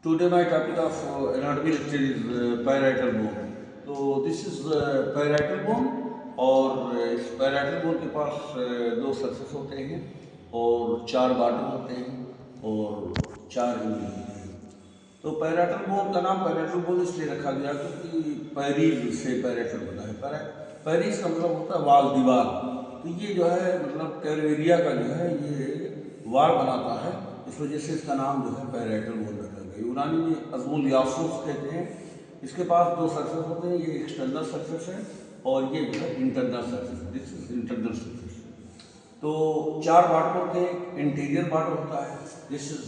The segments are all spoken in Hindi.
Today my topic of anatomy lecture is parietal bone. तो this is parietal bone और इस parietal bone के पास दो surface होते हैं और चार bottom होते हैं और चार angles होते हैं। तो parietal bone का नाम parietal bone इसलिए रखा गया क्योंकि पैरीज से parietal बना है। पैरीज का मतलब होता है वाल, दीवार। तो ये जो है मतलब कैलवेरिया का जो है ये वाल बनाता है, इस वजह से इसका नाम जो है पैराइटल बोन रखा गया। यूनानी में अज़मुल यासूस कहते हैं। इसके पास दो सर्फेस होते हैं, ये एक्सटर्नल सर्फेस है और ये जो है इंटरनल सर्फेस है। This is internal surface. तो चार बॉर्डर होते हैं। इंटीरियर बॉर्डर होता है, दिस इज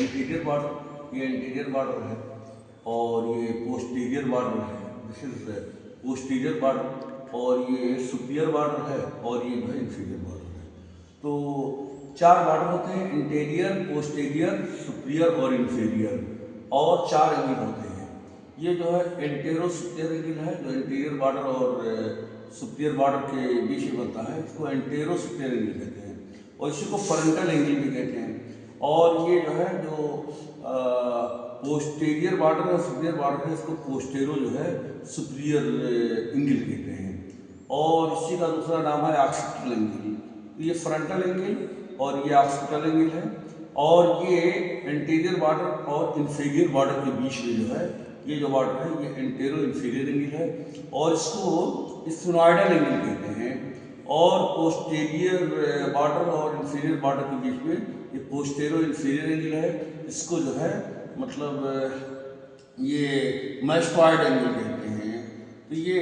इंटीरियर बॉर्डर, ये इंटीरियर बॉर्डर है और ये पोस्टीरियर बॉर्डर है, दिस इज पोस्टीरियर बॉर्डर, और ये सुपीरियर बॉर्डर है और ये जो है इंफीरियर बॉर्डर है। तो चार बॉर्डर होते हैं, इंटीरियर, पोस्टीरियर, सुपीरियर और इंफीरियर, और चार एंगल होते हैं। ये जो है एंटेरो सुपीरियर एंगल है, जो इंटीरियर बॉर्डर और सुपीरियर बॉर्डर के बीच में बनता है, इसको एंटेरो सुपीरियर एंगल कहते हैं और इसी को फ्रंटल एंगल भी कहते हैं। और ये जो है जो पोस्टीरियर बॉर्डर और सुपीरियर बॉर्डर है, इसको पोस्टेरो जो है सुपीरियर एंगल कहते हैं। और इसी का दूसरा नाम है ऑक्सीपिटल एंगल। ये फ्रंटल एंगल और ये ऑक्सीपिटल एंगल है, और ये इंटीरियर बॉर्डर और इंफीरियर बॉर्डर के बीच में जो है ये जो बॉर्डर है ये एंटेरो इंफीरियर एंगल है और इसको स्फेनॉइडल एंगल कहते हैं। और पोस्टीरियर बॉर्डर और इंफीरियर बॉर्डर के बीच में ये पोस्टेरो इंफीरियर एंगल है, इसको जो है मतलब ये मैस्टॉइड एंगल कहते हैं। तो ये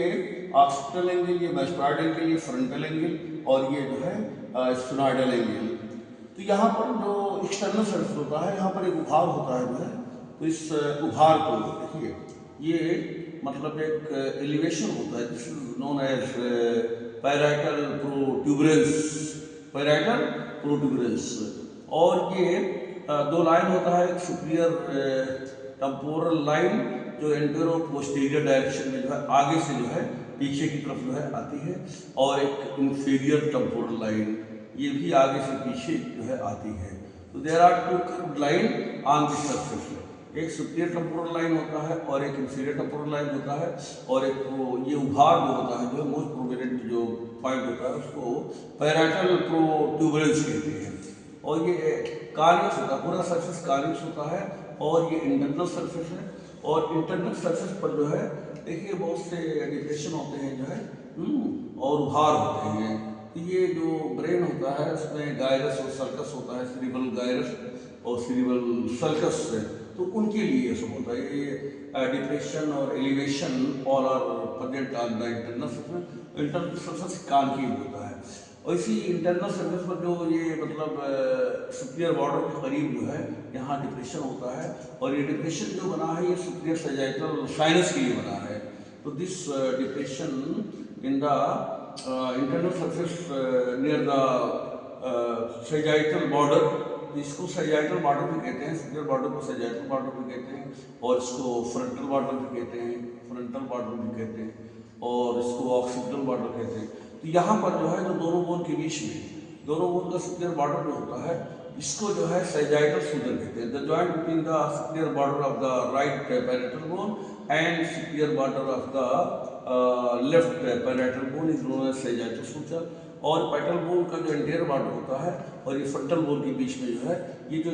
ऑक्सीपिटल एंगल, ये मैस्टॉइड एंगल, ये फ्रंटल एंगल और ये जो है स्फेनॉइडल एंगल। तो यहाँ पर जो एक्सटर्नल सर्फेस होता है, यहाँ पर एक उभार होता है जो है, तो इस उभार को देखिए, ये मतलब एक एलिवेशन होता है, this is known as parietal protuberance, parietal protuberance. और ये दो लाइन होता है, एक सुपीरियर टेम्पोरल लाइन जो एंटेरो पोस्टीरियर डायरेक्शन में जो है आगे से जो है पीछे की तरफ जो है आती है, और एक इंफीरियर टेम्पोरल लाइन ये भी आगे से पीछे जो है आती है। तो there are two curved line on the surface, एक सुपीरियर टेम्पोरल लाइन होता है और एक इंफीरियर टेम्पोरल लाइन होता है, और एक ये उभार जो होता है, जो है मोस्ट प्रोमिनेंट जो पॉइंट होता है उसको पैराइटल प्रोट्यूबरेंस कहते हैं। और ये कॉन्वेक्स होता है, पूरा सरफेस कॉन्वेक्स होता है, और ये इंटरनल सरफेस है। और इंटरनल सरफेस पर जो है देखिए बहुत से डिप्रेशन होते हैं जो है और उभार होते हैं। तो ये जो ब्रेन होता है उसमें गायरस और सर्कस होता है, सेरिब्रल गायरस और सेरिब्रल सर्कस, तो उनके लिए ये सब होता है। ये डिप्रेशन और elevation all are present on the internal surface. Internal surface concave होता है, और इसी इंटरनल सरफेस पर जो ये मतलब सुपीरियर बॉर्डर के करीब जो है यहाँ डिप्रेशन होता है, और ये डिप्रेशन जो बना है ये सुपीरियर सैजाइटल साइनस के लिए बना है। तो this depression in the internal surface near the sagittal border, इसको सैजाइटल बॉर्डर भी कहते हैं, सुपीरियर बॉर्डर को सैजाइटल बॉर्डर भी कहते हैं, और इसको फ्रंटल बॉर्डर भी कहते हैं, फ्रंटल बॉर्डर भी कहते हैं, और इसको ऑक्सीपिटल बॉर्डर कहते हैं। तो यहाँ पर जो है जो दोनों बोन के बीच में, दोनों बोन का सुपीरियर बॉर्डर जो होता है इसको जो है सैजाइटल सूजन कहते हैं। The joint between the superior border of the right parietal bone and superior border of the left parietal bone is known as sagittal suture. और पैटल बोन का जो इंटीरियर बॉर्डर होता है और ये फ्रंटल बोन के बीच में जो है ये जो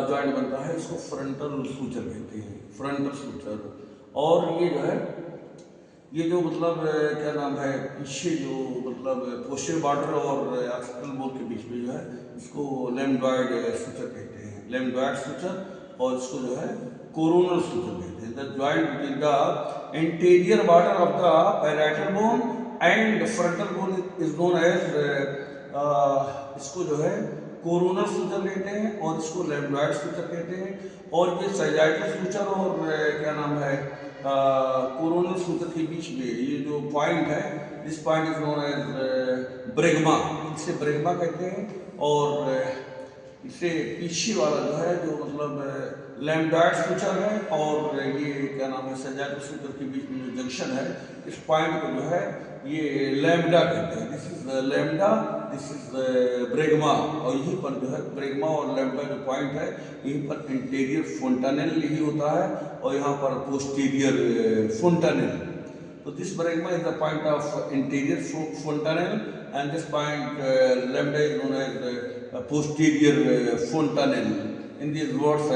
जॉइंट बनता है इसको फ्रंटल सूचर कहते हैं, फ्रंटल सूचर। और ये जो है ये जो मतलब क्या नाम है पीछे जो मतलब पोस्टीरियर बॉर्डर और ऑक्सीपिटल बोन के बीच में जो है इसको लैम्बडॉइड सूचर कहते हैं, लैम्बडॉइड सूचर, और इसको जो है कोरोनल सूचर कहते हैं। The joint between the interior border of the parietal bone and frontal bone is known as, इसको जो है कोरोनल सूचर कहते हैं और इसको लैम्बडॉइड सूचर कहते हैं। और ये सैजाइटल सूचर और क्या नाम है कोरोनल सूचर के बीच में ये जो पॉइंट है, this point is known as bregma, इसे ब्रेगमा कहते हैं। और इसे पीछे वाला जो है जो मतलब लैम्बडॉइड सूचर है और ये क्या नाम है सैजाइटल सूचर के बीच में जो जंक्शन है, इस पॉइंट को जो है ये लैम्बडा कहते हैं, this is lambda this is bregma, और यहीं पर जो है ब्रेगमा और लैम्बडा जो पॉइंट है यहीं पर इंटीरियर फोंटानेल यही होता है, और यहाँ पर posterior फोंटानेल। So this bregma is the point of interior fontanelle, and this point lambda is known as posterior fontanelle. In these words,